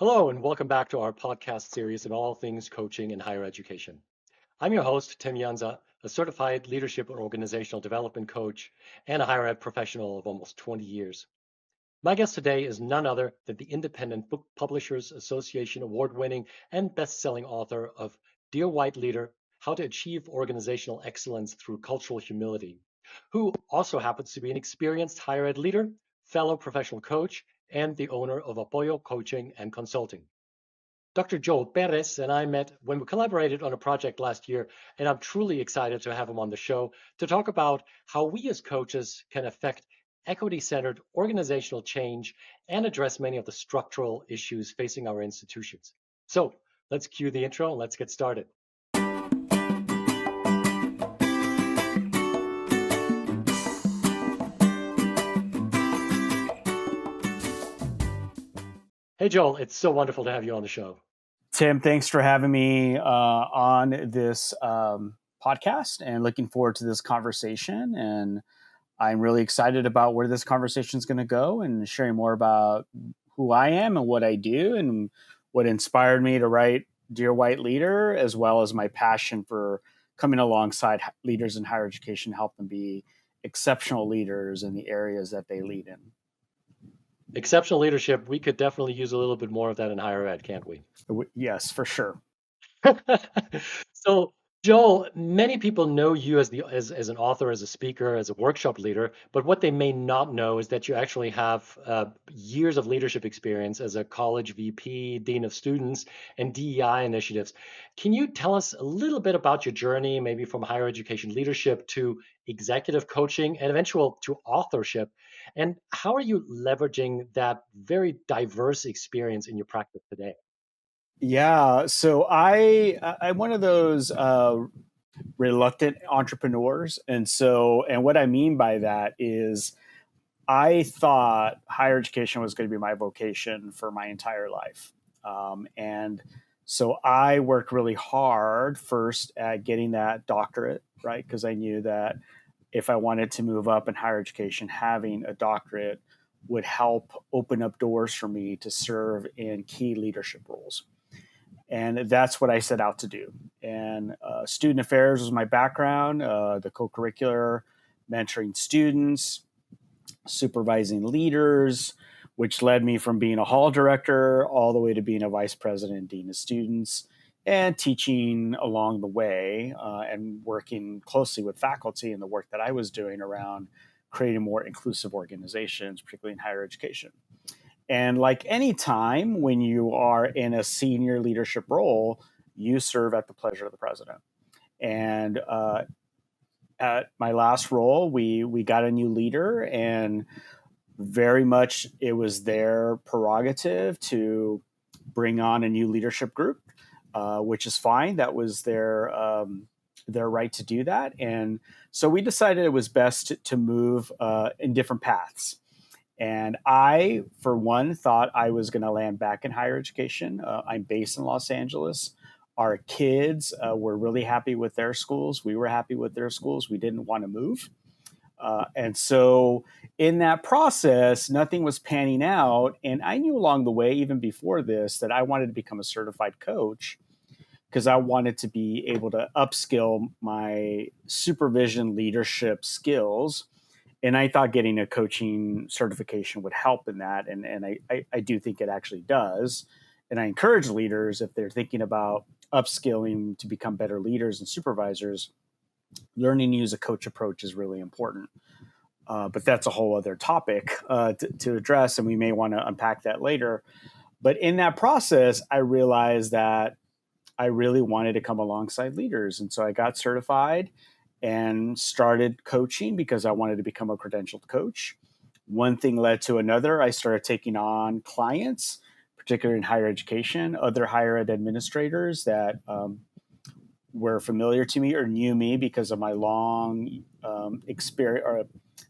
Hello, and welcome back to our podcast series on all things coaching in higher education. I'm your host, Tim Jansa, a certified leadership and organizational development coach and a higher ed professional of almost 20 years. My guest today is none other than the Independent Book Publishers Association award-winning and best-selling author of Dear White Leader, How to Achieve Organizational Excellence Through Cultural Humility, who also happens to be an experienced higher ed leader, fellow professional coach, and the owner of Apo Coaching and Consulting. Dr. Joel Perez and I met when we collaborated on a project last year, and I'm truly excited to have him on the show to talk about how we as coaches can affect equity-centered organizational change and address many of the structural issues facing our institutions. So let's cue the intro and let's get started. Hey, Joel, it's so wonderful to have you on the show. Tim, thanks for having me on this podcast and looking forward to this conversation. And I'm really excited about where this conversation is going to go and sharing more about who I am and what I do and what inspired me to write Dear White Leader, as well as my passion for coming alongside leaders in higher education, help them be exceptional leaders in the areas that they lead in. Exceptional leadership, we could definitely use a little bit more of that in higher ed, can't we? Yes, for sure. So, Joel, many people know you as an author, as a speaker, as a workshop leader, but what they may not know is that you actually have years of leadership experience as a college VP, dean of students, and DEI initiatives. Can you tell us a little bit about your journey, maybe from higher education leadership to executive coaching and eventual to authorship? And how are you leveraging that very diverse experience in your practice today? Yeah, so I'm one of those reluctant entrepreneurs, and what I mean by that is I thought higher education was going to be my vocation for my entire life, and so I worked really hard first at getting that doctorate, right? Because I knew that if I wanted to move up in higher education, having a doctorate would help open up doors for me to serve in key leadership roles. And that's what I set out to do. And student affairs was my background, the co-curricular, mentoring students, supervising leaders, which led me from being a hall director all the way to being a vice president and dean of students, and teaching along the way and working closely with faculty in the work that I was doing around creating more inclusive organizations, particularly in higher education. And like any time when you are in a senior leadership role, you serve at the pleasure of the president. And at my last role, we got a new leader, and very much it was their prerogative to bring on a new leadership group, which is fine. That was their right to do that. And so we decided it was best to move in different paths. And I, for one, thought I was going to land back in higher education. I'm based in Los Angeles. Our kids were really happy with their schools. We were happy with their schools. We didn't want to move. And so in that process, nothing was panning out. And I knew along the way, even before this, that I wanted to become a certified coach because I wanted to be able to upskill my supervision leadership skills. And I thought getting a coaching certification would help in that. And I do think it actually does. And I encourage leaders, if they're thinking about upskilling to become better leaders and supervisors, learning to use a coach approach is really important. But that's a whole other topic to address, and we may want to unpack that later. But in that process, I realized that I really wanted to come alongside leaders. And so I got certified and started coaching because I wanted to become a credentialed coach. One thing led to another. I started taking on clients, particularly in higher education, other higher ed administrators that were familiar to me or knew me because of my long experience, or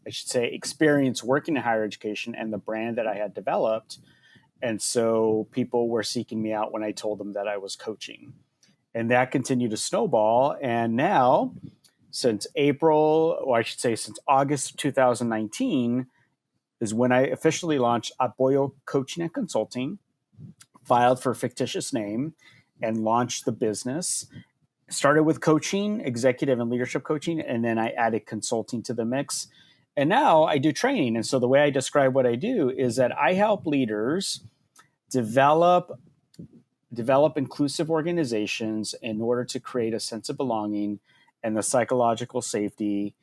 I should say experience working in higher education and the brand that I had developed. And so people were seeking me out when I told them that I was coaching. And that continued to snowball. And now, since April, or I should say since August 2019, is when I officially launched Apo Coaching and Consulting, filed for a fictitious name, and launched the business. Started with coaching, executive and leadership coaching, and then I added consulting to the mix. And now I do training. And so the way I describe what I do is that I help leaders develop inclusive organizations in order to create a sense of belonging and the psychological safety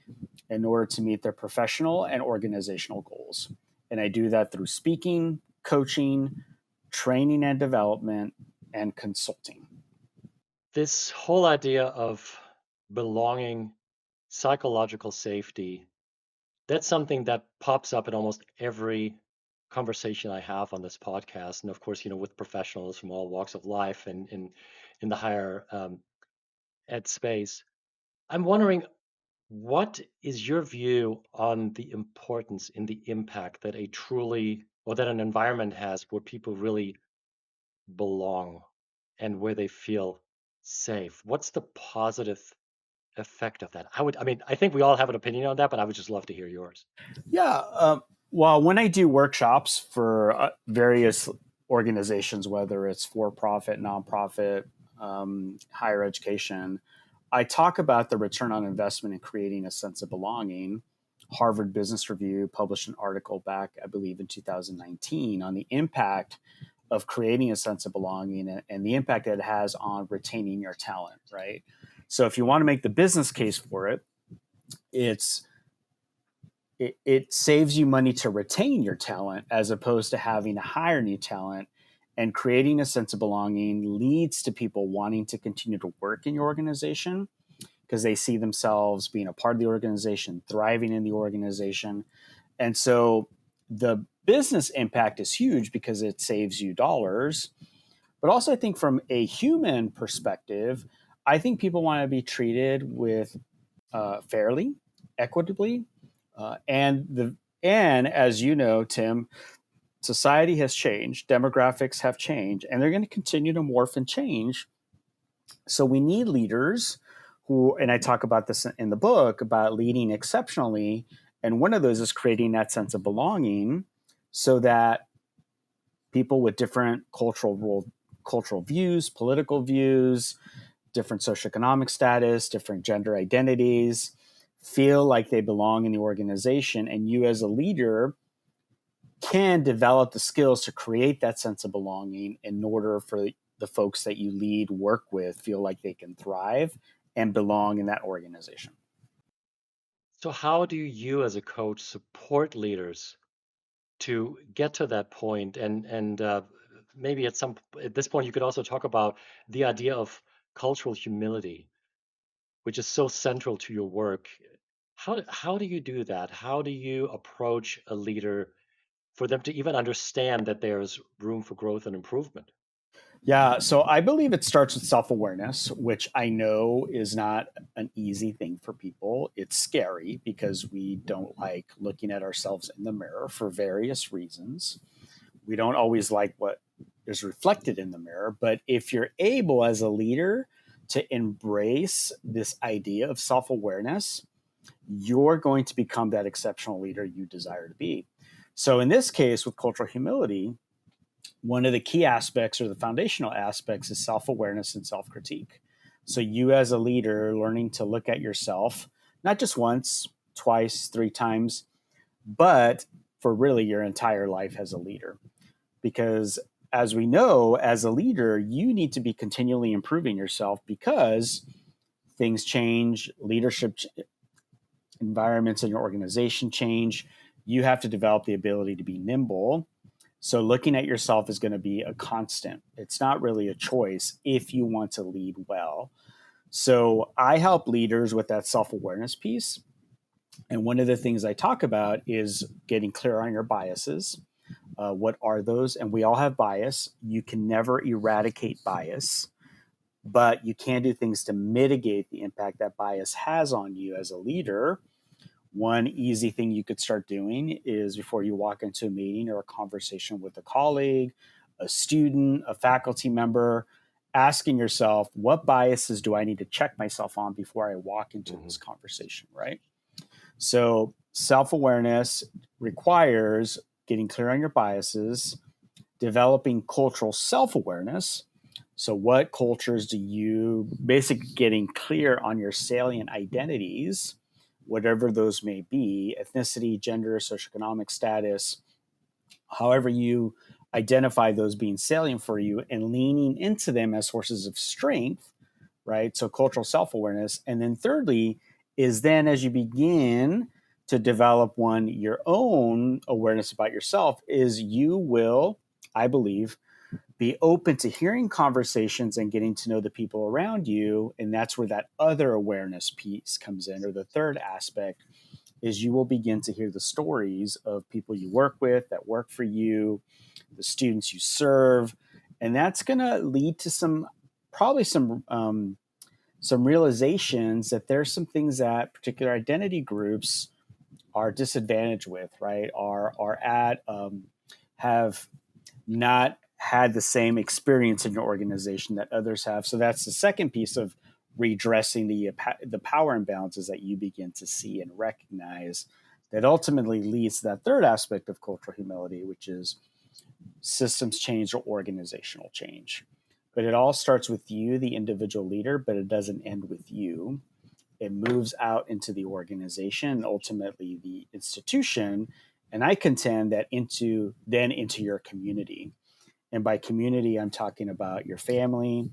in order to meet their professional and organizational goals. And I do that through speaking, coaching, training and development, and consulting. This whole idea of belonging, psychological safety, that's something that pops up in almost every conversation I have on this podcast. And of course, with professionals from all walks of life and in the higher ed space. I'm wondering, what is your view on the importance and the impact that that an environment has where people really belong and where they feel safe? What's the positive effect of that? I think we all have an opinion on that, but I would just love to hear yours. Yeah. Well, when I do workshops for various organizations, whether it's for-profit, nonprofit, higher education, I talk about the return on investment in creating a sense of belonging. Harvard Business Review published an article back, I believe, in 2019 on the impact of creating a sense of belonging and the impact that it has on retaining your talent, right? So if you want to make the business case for it, it saves you money to retain your talent as opposed to having to hire new talent. And creating a sense of belonging leads to people wanting to continue to work in your organization because they see themselves being a part of the organization, thriving in the organization. And so the business impact is huge because it saves you dollars. But also, I think from a human perspective, I think people want to be treated with fairly, equitably, and as you know, Tim, society has changed, demographics have changed, and they're going to continue to morph and change. So we need leaders who, and I talk about this in the book about leading exceptionally, and one of those is creating that sense of belonging, so that people with different cultural views, political views, different socioeconomic status, different gender identities, feel like they belong in the organization. And you as a leader can develop the skills to create that sense of belonging in order for the folks that you lead, work with, feel like they can thrive and belong in that organization. So how do you as a coach support leaders to get to that point? And maybe at this point, you could also talk about the idea of cultural humility, which is so central to your work. How do you do that? How do you approach a leader for them to even understand that there's room for growth and improvement? Yeah, so I believe it starts with self-awareness, which I know is not an easy thing for people. It's scary because we don't like looking at ourselves in the mirror for various reasons. We don't always like what is reflected in the mirror, but if you're able as a leader to embrace this idea of self-awareness, you're going to become that exceptional leader you desire to be. So in this case, with cultural humility, one of the key aspects or the foundational aspects is self-awareness and self-critique. So you as a leader learning to look at yourself, not just once, twice, 3 times, but for really your entire life as a leader. Because as we know, as a leader, you need to be continually improving yourself because things change, leadership environments in your organization change. You have to develop the ability to be nimble. So looking at yourself is going to be a constant. It's not really a choice if you want to lead well. So I help leaders with that self-awareness piece. And one of the things I talk about is getting clear on your biases. What are those? And we all have bias. You can never eradicate bias, but you can do things to mitigate the impact that bias has on you as a leader. One easy thing you could start doing is before you walk into a meeting or a conversation with a colleague, a student, a faculty member, asking yourself, what biases do I need to check myself on before I walk into this conversation, right? So self-awareness requires getting clear on your biases, developing cultural self-awareness. So what cultures do you basically getting clear on your salient identities, whatever those may be, ethnicity, gender, socioeconomic status, however you identify those being salient for you, and leaning into them as sources of strength, right? So cultural self-awareness. And then thirdly is then as you begin to develop your own awareness about yourself, is you will, I believe, be open to hearing conversations and getting to know the people around you. And that's where that other awareness piece comes in. Or the third aspect is you will begin to hear the stories of people you work with that work for you, the students you serve. And that's going to lead to probably some realizations that there's some things that particular identity groups are disadvantaged with, right? Have not had the same experience in your organization that others have. So that's the second piece of redressing the power imbalances that you begin to see and recognize, that ultimately leads to that third aspect of cultural humility, which is systems change or organizational change. But it all starts with you, the individual leader, but it doesn't end with you. It moves out into the organization and ultimately the institution. And I contend that into your community. And by community, I'm talking about your family,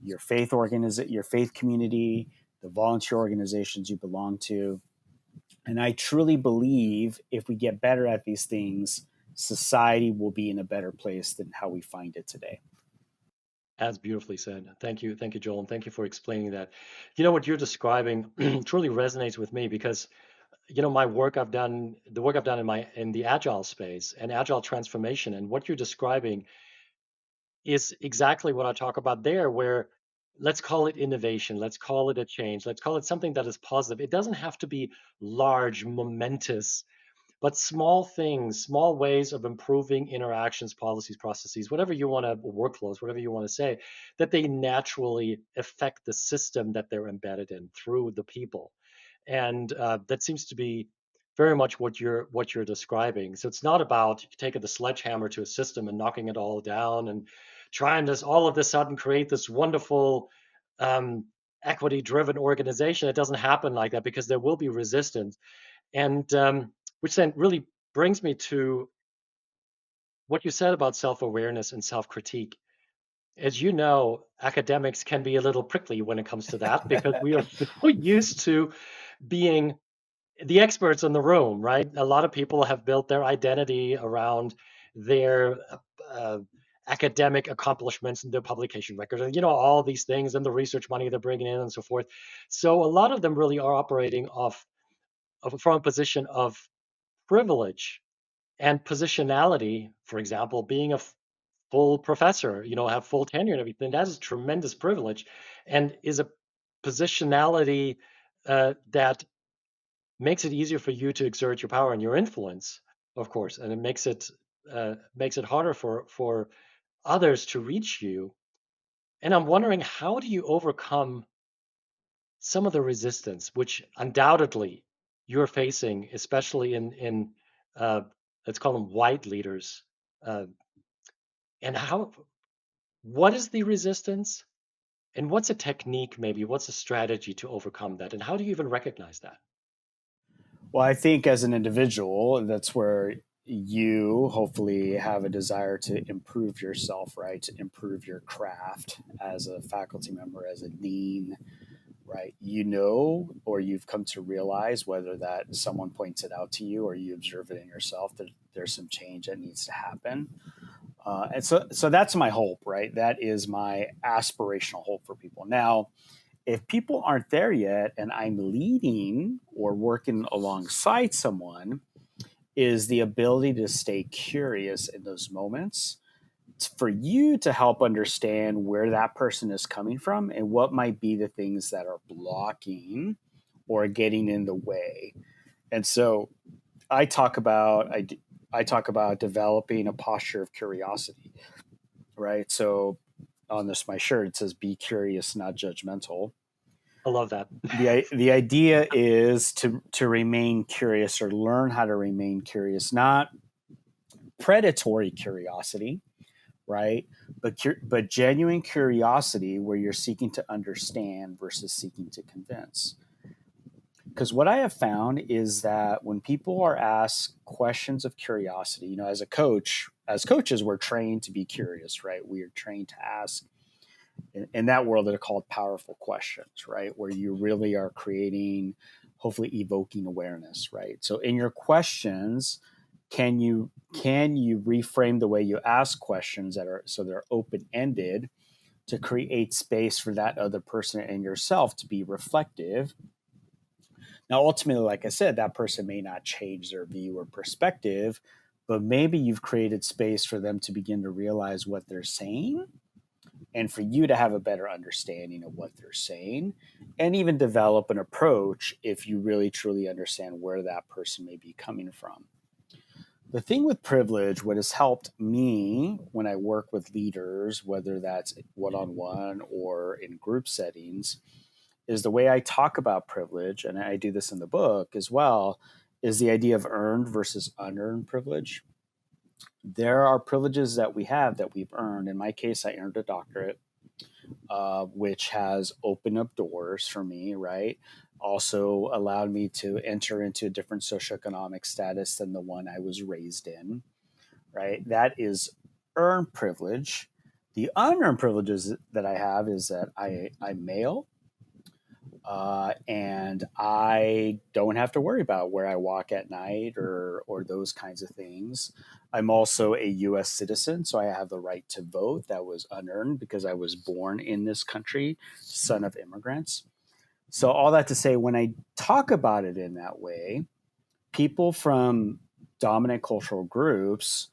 your faith community, the volunteer organizations you belong to. And I truly believe if we get better at these things, society will be in a better place than how we find it today. That's beautifully said. Thank you, Joel, and thank you for explaining that. What you're describing truly resonates with me because my work I've done, the work I've done in the agile space and agile transformation, and what you're describing is exactly what I talk about there, where let's call it innovation, let's call it a change, let's call it something that is positive. It doesn't have to be large, momentous, but small things, small ways of improving interactions, policies, processes, whatever you want to, workflows, whatever you want to say, that they naturally affect the system that they're embedded in through the people. And that seems to be very much what you're describing. So it's not about taking the sledgehammer to a system and knocking it all down and trying to all of a sudden create this wonderful equity-driven organization. It doesn't happen like that because there will be resistance. And which then really brings me to what you said about self-awareness and self-critique. As you know, academics can be a little prickly when it comes to that because we are so used to being the experts in the room, right? A lot of people have built their identity around their academic accomplishments and their publication record, and all these things, and the research money they're bringing in, and so forth. So a lot of them really are operating from a position of privilege and positionality. For example, being a full professor, have full tenure and everything. That is tremendous privilege, and is a positionality that makes it easier for you to exert your power and your influence, of course, and it makes it harder for others to reach you. And I'm wondering, how do you overcome some of the resistance, which undoubtedly you're facing, especially in uh, let's call them white leaders, uh, and what is the resistance, and what's a technique, maybe what's a strategy to overcome that, and how do you even recognize that? Well, I think as an individual, that's where you hopefully have a desire to improve yourself, right? To improve your craft as a faculty member, as a dean, right? Or you've come to realize, whether that someone points it out to you or you observe it in yourself, that there's some change that needs to happen. And so that's my hope, right? That is my aspirational hope for people. Now, if people aren't there yet and I'm leading or working alongside someone, is the ability to stay curious in those moments for you to help understand where that person is coming from and what might be the things that are blocking or getting in the way. And so I talk about I talk about developing a posture of curiosity, right? So on my shirt it says "Be curious, not judgmental." I love that. The idea is to remain curious or learn how to remain curious, not predatory curiosity, right? But genuine curiosity where you're seeking to understand versus seeking to convince. Because what I have found is that when people are asked questions of curiosity, as a coach, as coaches, we're trained to be curious, right? We are trained to ask. In that world, they're called powerful questions, right? Where you really are creating, hopefully evoking awareness, right? So in your questions, can you reframe the way you ask questions that are so they're open ended to create space for that other person and yourself to be reflective. Now, ultimately, like I said, that person may not change their view or perspective, but maybe you've created space for them to begin to realize what they're saying and for you to have a better understanding of what they're saying and even develop an approach if you really truly understand where that person may be coming from. The thing with privilege, what has helped me when I work with leaders, whether that's one on one or in group settings, is the way I talk about privilege, and I do this in the book as well, is the idea of earned versus unearned privilege. There are privileges that we have that we've earned. In my case, I earned a doctorate, which has opened up doors for me, right? Also allowed me to enter into a different socioeconomic status than the one I was raised in, right? That is earned privilege. The unearned privileges that I have is that I'm male, and I don't have to worry about where I walk at night or those kinds of things. I'm also a U.S. citizen, so I have the right to vote. That was unearned because I was born in this country, son of immigrants. So all that to say, when I talk about it in that way, people from dominant cultural groups,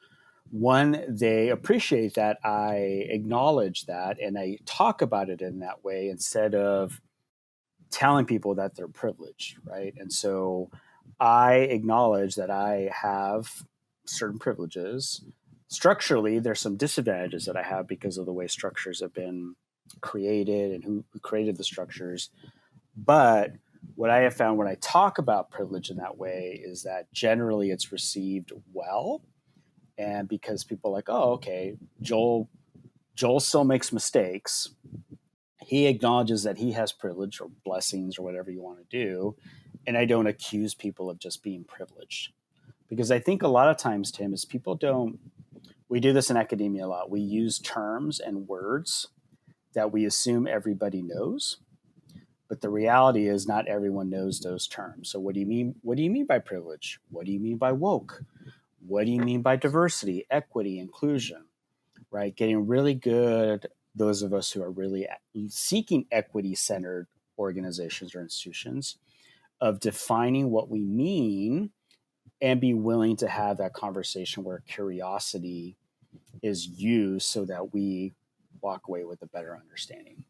one, they appreciate that I acknowledge that and I talk about it in that way instead of telling people that they're privileged, right? And so I acknowledge that I have certain privileges. Structurally, there's some disadvantages that I have because of the way structures have been created and who created the structures. But what I have found when I talk about privilege in that way is that generally it's received well. And because people are like, oh, okay, Joel still makes mistakes, he acknowledges that he has privilege or blessings or whatever you want to do. And I don't accuse people of just being privileged. Because I think a lot of times, Tim, is people don't, we do this in academia a lot. We use terms and words that we assume everybody knows. But the reality is not everyone knows those terms. So what do you mean? What do you mean by privilege? What do you mean by woke? What do you mean by diversity, equity, inclusion? Right? Getting really good, those of us who are really seeking equity centered organizations or institutions, of defining what we mean and be willing to have that conversation where curiosity is used so that we walk away with a better understanding.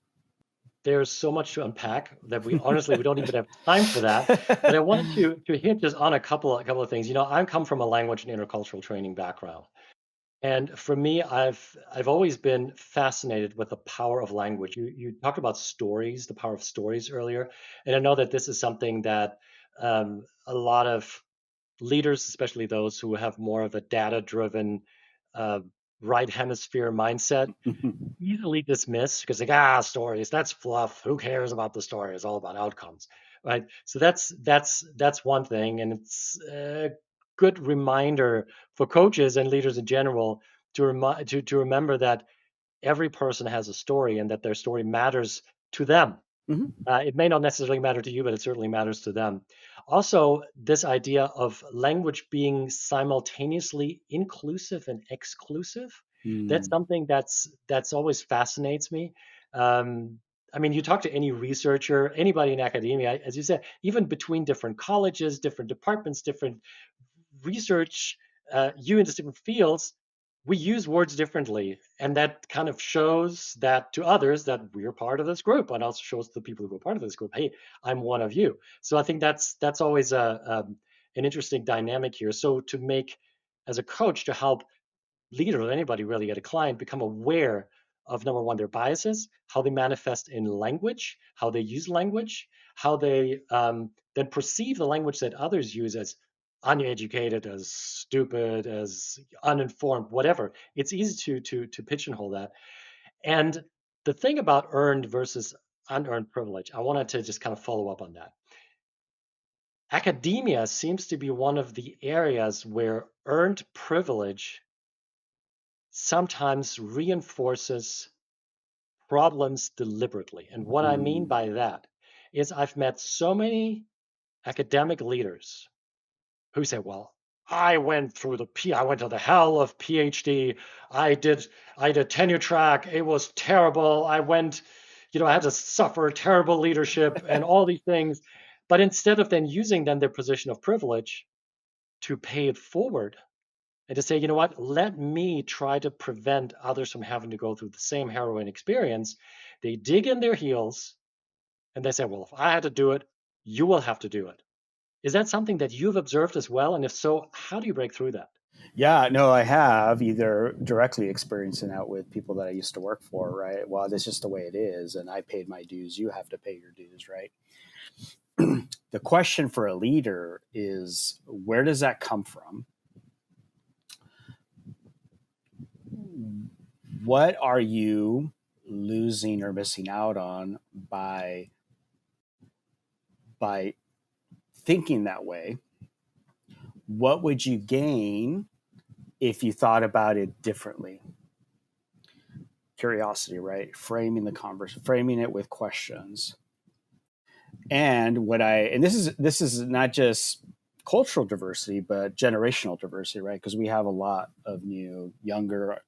There's so much to unpack that we don't even have time for that. But I wanted to hit just on a couple of things. I come from a language and intercultural training background. And for me, I've always been fascinated with the power of language. You talked about stories, the power of stories earlier, and I know that this is something that a lot of leaders, especially those who have more of a data-driven uh, right hemisphere mindset, easily dismiss because like stories, that's fluff. Who cares about the story? It's all about outcomes, right? So that's one thing, and it's a good reminder for coaches and leaders in general to remember that every person has a story and that their story matters to them. Mhm. It may not necessarily matter to you, but it certainly matters to them. Also, this idea of language being simultaneously inclusive and exclusive, that's Mm. something that's always fascinates me. I mean, you talk to any researcher, anybody in academia, as you said, even between different colleges, different departments, different research units, different fields, we use words differently, and that kind of shows that to others that we're part of this group, and also shows the people who are part of this group, hey, I'm one of you. So I think that's always an interesting dynamic here. So to make as a coach to help leader or anybody really at a client become aware of number one their biases, how they manifest in language, how they use language, how they then perceive the language that others use as uneducated, as stupid, as uninformed, whatever. It's easy to pigeonhole that. And the thing about earned versus unearned privilege, I wanted to just kind of follow up on that. Academia seems to be one of the areas where earned privilege sometimes reinforces problems deliberately. And what I mean Mm. by that is I've met so many academic leaders who say, well, I went to the hell of PhD. I did tenure track. It was terrible. I had to suffer terrible leadership and all these things. But instead of then using then their position of privilege to pay it forward and to say, you know what, let me try to prevent others from having to go through the same harrowing experience, they dig in their heels and they say, well, if I had to do it, you will have to do it. Is that something that you've observed as well? And if so, how do you break through that? Yeah, no, I have either directly experiencing that with people that I used to work for, right? Well, that's just the way it is, and I paid my dues. You have to pay your dues, right? The question for a leader is, where does that come from? What are you losing or missing out on by thinking that way? What would you gain if you thought about it differently? Curiosity, right? Framing the conversation, framing it with questions. And this is not just cultural diversity, but generational diversity, right? Because we have a lot of new younger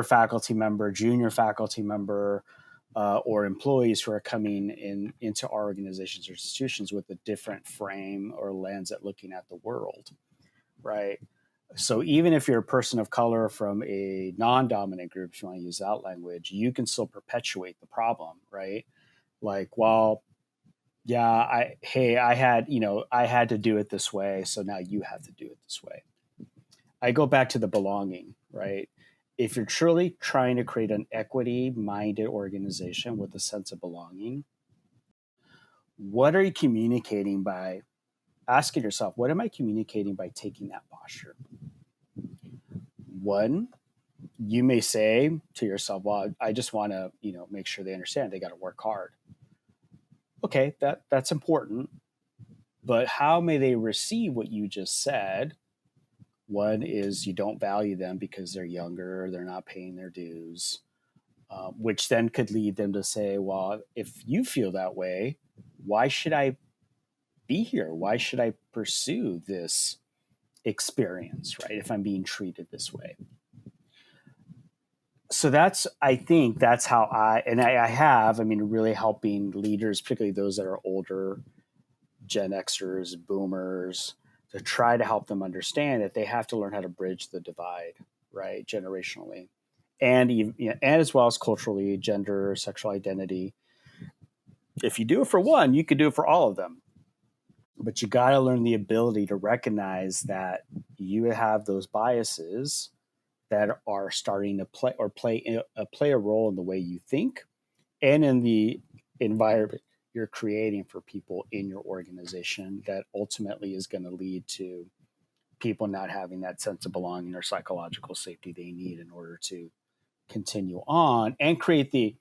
faculty member, junior faculty member, or employees who are coming into our organizations or institutions with a different frame or lens at looking at the world, right? So even if you're a person of color from a non-dominant group, if you want to use that language, you can still perpetuate the problem, right? Like, well, yeah, I had to do it this way, so now you have to do it this way. I go back to the belonging, right? If you're truly trying to create an equity minded organization with a sense of belonging, what are you communicating by asking yourself, what am I communicating by taking that posture? One, you may say to yourself, well, I just want to, make sure they understand they got to work hard. Okay, that's important, but how may they receive what you just said? One is you don't value them because they're younger, they're not paying their dues, which then could lead them to say, well, if you feel that way, why should I be here? Why should I pursue this experience, right? If I'm being treated this way. So I think that's how I have, really helping leaders, particularly those that are older, Gen Xers, boomers, to try to help them understand that they have to learn how to bridge the divide, right, generationally, and even, and as well as culturally, gender, sexual identity. If you do it for one, you could do it for all of them. But you got to learn the ability to recognize that you have those biases that are starting to play a role in the way you think and in the environment you're creating for people in your organization that ultimately is going to lead to people not having that sense of belonging or psychological safety they need in order to continue on and create the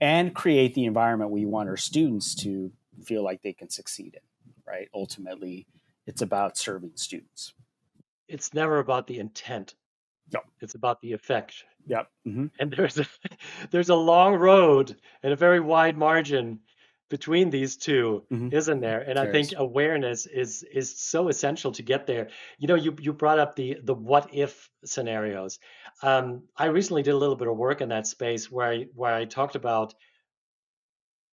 environment we want our students to feel like they can succeed in, right? Ultimately, it's about serving students. It's never about the intent. Yep. It's about the effect. Yep. Mm-hmm. And there's a long road and a very wide margin between these two, Mm-hmm. isn't there? And I There think is. awareness is so essential to get there. You brought up the what if scenarios. I recently did a little bit of work in that space where I talked about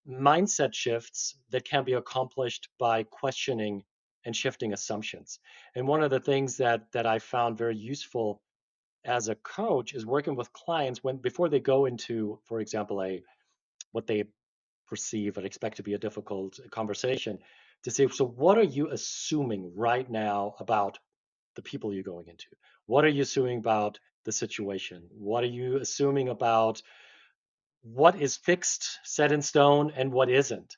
mindset shifts that can be accomplished by questioning and shifting assumptions. And one of the things that I found very useful as a coach is working with clients when before they go into, for example, a what they perceive and expect to be a difficult conversation, to say, so what are you assuming right now about the people you're going into? What are you assuming about the situation? What are you assuming about what is fixed, set in stone, and what isn't?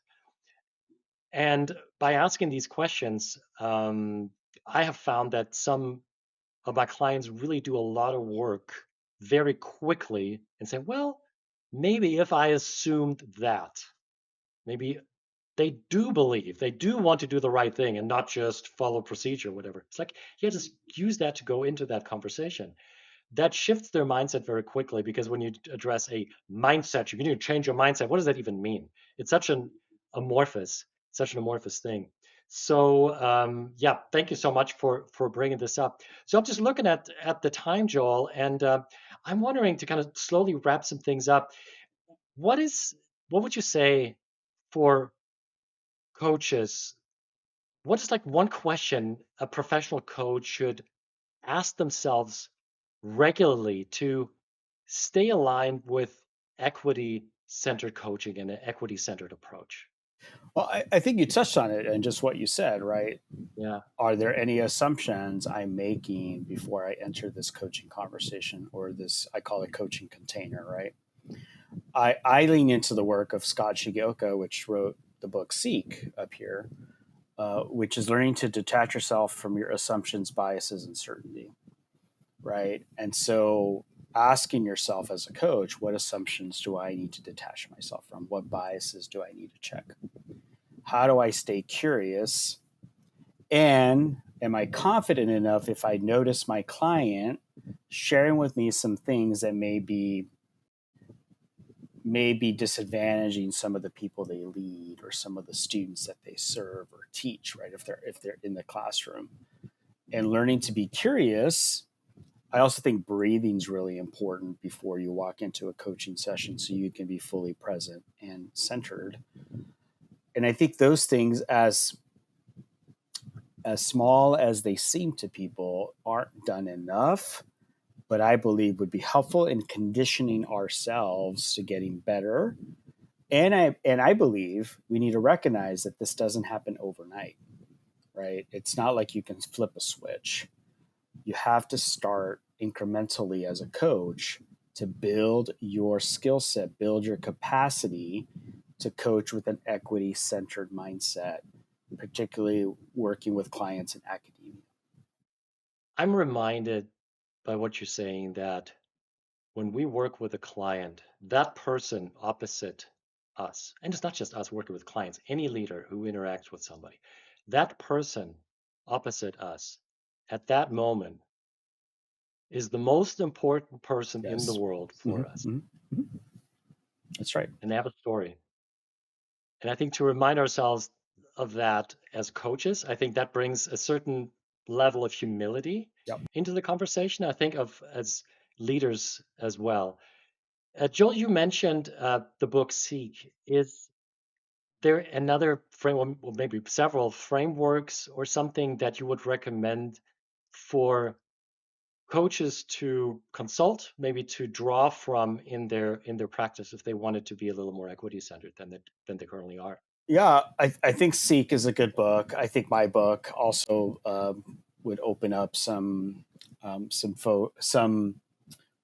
And by asking these questions, I have found that some of my clients really do a lot of work very quickly and say, well, maybe if I assumed that, maybe they do believe, they do want to do the right thing and not just follow procedure or whatever. It's like, yeah, just use that to go into that conversation. That shifts their mindset very quickly because when you address a mindset, you need to change your mindset. What does that even mean? It's amorphous, such an amorphous thing. So yeah, thank you so much for bringing this up. So I'm just looking at the time, Joel, and I'm wondering to kind of slowly wrap some things up. What is what would you say for coaches? What is like one question a professional coach should ask themselves regularly to stay aligned with equity centered coaching and an equity centered approach? Well, I think you touched on it and just what you said, right? Yeah. Are there any assumptions I'm making before I enter this coaching conversation or this, I call it coaching container, right? I lean into the work of Scott Shigeoka, which wrote the book Seek up here, which is learning to detach yourself from your assumptions, biases, and certainty, right? And so asking yourself as a coach, what assumptions do I need to detach myself from? What biases do I need to check? How do I stay curious? And am I confident enough if I notice my client sharing with me some things that may be disadvantaging some of the people they lead or some of the students that they serve or teach, right? If they're in the classroom. And learning to be curious, I also think breathing is really important before you walk into a coaching session so you can be fully present and centered. And I think those things, as small as they seem to people, aren't done enough, but I believe would be helpful in conditioning ourselves to getting better. And I believe we need to recognize that this doesn't happen overnight, right? It's not like you can flip a switch. You have to start incrementally as a coach to build your skill set, build your capacity to coach with an equity centered mindset, particularly working with clients in academia. I'm reminded by what you're saying that when we work with a client, that person opposite us, and it's not just us working with clients, any leader who interacts with somebody, that person opposite us at that moment is the most important person in the Yes. world Mm-hmm, for us. mm-hmm, mm-hmm. That's right. And they have a story. And I think to remind ourselves of that as coaches, I think that brings a certain level of humility Yep. into the conversation. I think of as leaders as well. Joel, you mentioned the book Seek. Is there another framework, or maybe several frameworks or something that you would recommend for coaches to consult, maybe to draw from in their practice if they wanted to be a little more equity centered than they currently are? Yeah, I think Seek is a good book. I think my book also would open up some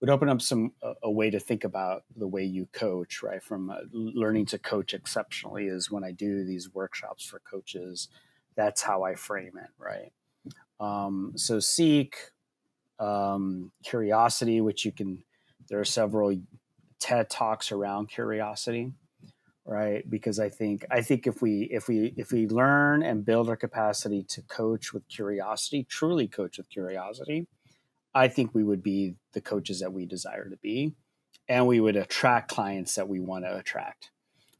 would open up a way to think about the way you coach, right? From learning to coach exceptionally is when I do these workshops for coaches. That's how I frame it, right? So Seek, curiosity, which you can. There are several TED talks around curiosity, right? Because I think if we learn and build our capacity to coach with curiosity, truly coach with curiosity, I think we would be the coaches that we desire to be, and we would attract clients that we want to attract,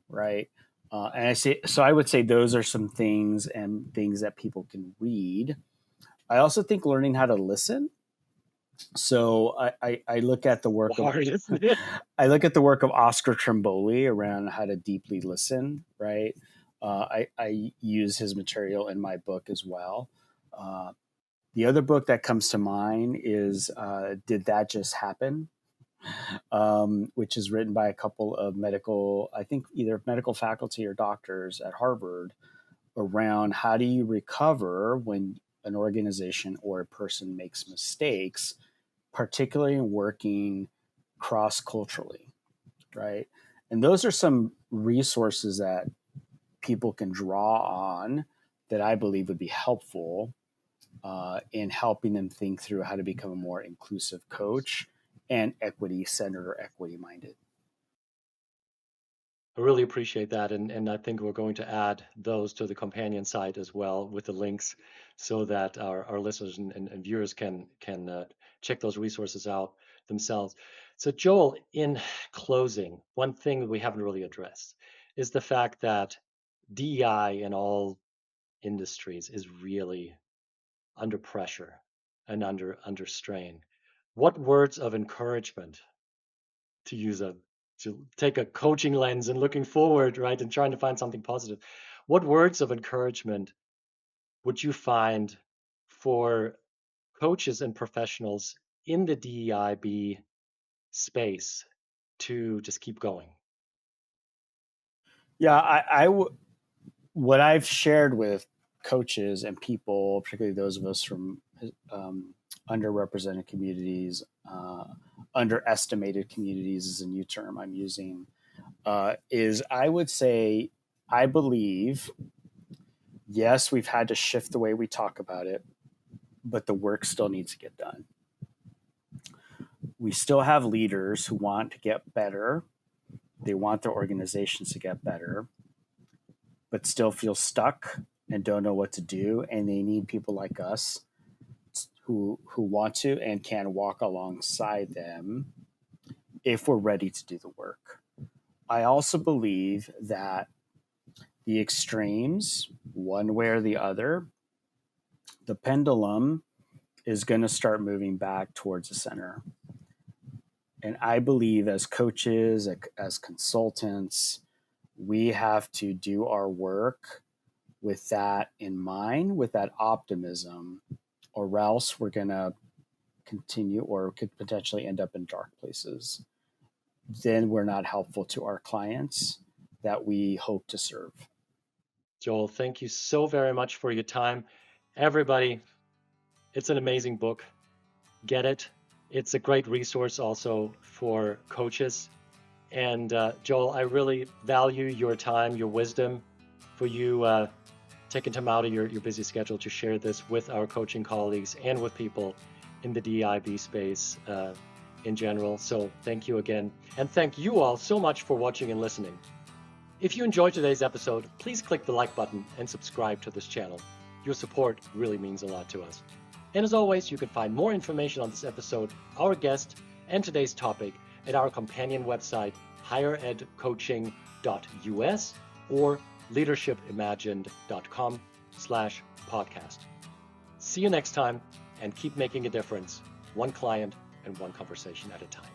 right? And I would say those are some things and things that people can read. I also think learning how to listen. So I look at the work of Hard, isn't it? I look at the work of Oscar Trimboli around how to deeply listen, right? I use his material in my book as well. Uh, the other book that comes to mind is Did That Just Happen? Which is written by a couple of I think either medical faculty or doctors at Harvard, around how do you recover when an organization or a person makes mistakes, particularly in working cross culturally, right? And those are some resources that people can draw on that I believe would be helpful in helping them think through how to become a more inclusive coach and equity-centered or equity-minded. I really appreciate that. And I think we're going to add those to the companion site as well with the links so that our listeners and viewers can check those resources out themselves. So Joel, in closing, one thing that we haven't really addressed is the fact that DEI in all industries is really under pressure and under strain. What words of encouragement, to use a to take a coaching lens and looking forward, right, and trying to find something positive, what words of encouragement would you find for coaches and professionals in the DEIB space to just keep going? Yeah, what I've shared with coaches and people, particularly those of us from underrepresented communities, underestimated communities is a new term I'm using, is I would say, I believe, yes, we've had to shift the way we talk about it, but the work still needs to get done. We still have leaders who want to get better. They want their organizations to get better, but still feel stuck and don't know what to do. And they need people like us who want to and can walk alongside them if we're ready to do the work. I also believe that the extremes, one way or the other, the pendulum is going to start moving back towards the center. And I believe as coaches, as consultants, we have to do our work with that in mind, with that optimism, or else we're going to continue or could potentially end up in dark places. Then we're not helpful to our clients that we hope to serve. Joel, thank you so very much for your time. Everybody, it's an amazing book. Get it. It's a great resource also for coaches. And Joel, I really value your time, your wisdom, for you taking time out of your busy schedule to share this with our coaching colleagues and with people in the DEIB space in general. So thank you again. And thank you all so much for watching and listening. If you enjoyed today's episode, please click the like button and subscribe to this channel. Your support really means a lot to us. And as always, you can find more information on this episode, our guest, and today's topic at our companion website, higheredcoaching.us or leadershipimagined.com/podcast. See you next time, and keep making a difference, one client and one conversation at a time.